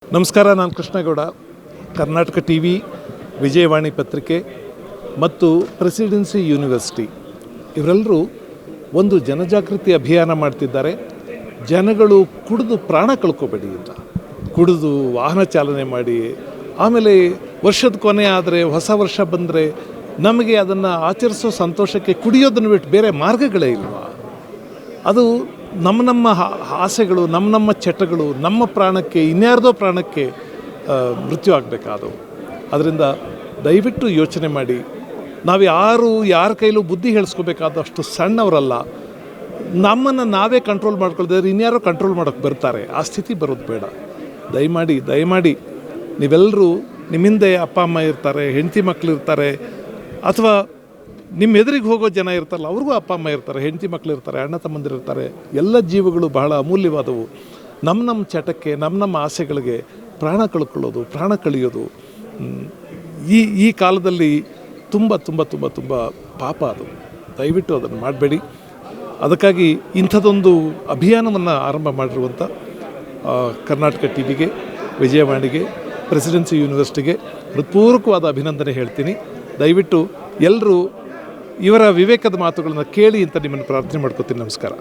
ನಮಸ್ಕಾರ, ನಾನು ಕೃಷ್ಣಗೌಡ. ಕರ್ನಾಟಕ ಟಿವಿ, ವಿಜಯವಾಣಿ ಪತ್ರಿಕೆ ಮತ್ತು ಪ್ರೆಸಿಡೆನ್ಸಿ ಯೂನಿವರ್ಸಿಟಿ ಇವರೆಲ್ಲರೂ ಒಂದು ಜನಜಾಗೃತಿ ಅಭಿಯಾನ ಮಾಡ್ತಿದ್ದಾರೆ. ಜನಗಳು ಕುಡಿದು ಪ್ರಾಣ ಕಳ್ಕೊಬೇಡಿ ಅಂತ, ಕುಡಿದು ವಾಹನ ಚಾಲನೆ ಮಾಡಿ ಆಮೇಲೆ ವರ್ಷದ ಕೊನೆ ಆದರೆ, ಹೊಸ ವರ್ಷ ಬಂದರೆ ನಮಗೆ ಅದನ್ನು ಆಚರಿಸೋ ಸಂತೋಷಕ್ಕೆ ಕುಡಿಯೋದನ್ನು ಬಿಟ್ಟು ಬೇರೆ ಮಾರ್ಗಗಳೇ ಇಲ್ವಾ? ಅದು ನಮ್ಮ ಆಸೆಗಳು, ನಮ್ಮ ಚಟಗಳು, ನಮ್ಮ ಪ್ರಾಣಕ್ಕೆ ಇನ್ಯಾರ್ದೋ ಪ್ರಾಣಕ್ಕೆ ಮೃತ್ಯು ಆಗಬೇಕಾದವು. ಅದರಿಂದ ದಯವಿಟ್ಟು ಯೋಚನೆ ಮಾಡಿ. ನಾವು ಯಾರ ಕೈಲೂ ಬುದ್ಧಿ ಹೇಳಿಸ್ಕೋಬೇಕಾದಷ್ಟು ಸಣ್ಣವರಲ್ಲ. ನಮ್ಮನ್ನು ನಾವೇ ಕಂಟ್ರೋಲ್ ಮಾಡ್ಕೊಳ್ದಿದ್ರೆ ಇನ್ಯಾರೋ ಕಂಟ್ರೋಲ್ ಮಾಡೋಕ್ಕೆ ಬರ್ತಾರೆ. ಆ ಸ್ಥಿತಿ ಬರೋದು ಬೇಡ. ದಯಮಾಡಿ ನೀವೆಲ್ಲರೂ, ನಿಮ್ಮ ಹಿಂದೆ ಅಪ್ಪ ಅಮ್ಮ ಇರ್ತಾರೆ, ಹೆಂಡತಿ ಮಕ್ಕಳು ಇರ್ತಾರೆ, ಅಥವಾ ನಿಮ್ಮ ಎದುರಿಗೆ ಹೋಗೋ ಜನ ಇರ್ತಾರಲ್ಲ, ಅವ್ರಿಗೂ ಅಪ್ಪ ಅಮ್ಮ ಇರ್ತಾರೆ, ಹೆಂಡತಿ ಮಕ್ಕಳು ಇರ್ತಾರೆ, ಅಣ್ಣ ತಮ್ಮಂದಿರು ಇರ್ತಾರೆ. ಎಲ್ಲ ಜೀವಗಳು ಬಹಳ ಅಮೂಲ್ಯವಾದವು. ನಮ್ಮ ಚಟಕ್ಕೆ, ನಮ್ಮ ಆಸೆಗಳಿಗೆ ಪ್ರಾಣ ಕಳ್ಕೊಳ್ಳೋದು, ಪ್ರಾಣ ಕಳೆಯೋದು ಈ ಕಾಲದಲ್ಲಿ ತುಂಬ ತುಂಬ ತುಂಬ ತುಂಬ ಪಾಪ. ಅದು ದಯವಿಟ್ಟು ಅದನ್ನು ಮಾಡಬೇಡಿ. ಅದಕ್ಕಾಗಿ ಇಂಥದ್ದೊಂದು ಅಭಿಯಾನವನ್ನು ಆರಂಭ ಮಾಡಿರುವಂಥ ಕರ್ನಾಟಕ ಟಿವಿಗೆ, ವಿಜಯವಾಣಿಗೆ, ಪ್ರೆಸಿಡೆನ್ಸಿ ಯೂನಿವರ್ಸಿಟಿಗೆ ಹೃತ್ಪೂರ್ವಕವಾದ ಅಭಿನಂದನೆ ಹೇಳ್ತೀನಿ. ದಯವಿಟ್ಟು ಎಲ್ಲರೂ ಇವರ ವಿವೇಕದ ಮಾತುಗಳನ್ನು ಕೇಳಿ ಅಂತ ನಿಮ್ಮನ್ನು ಪ್ರಾರ್ಥನೆ ಮಾಡ್ಕೊತೀನಿ. ನಮಸ್ಕಾರ.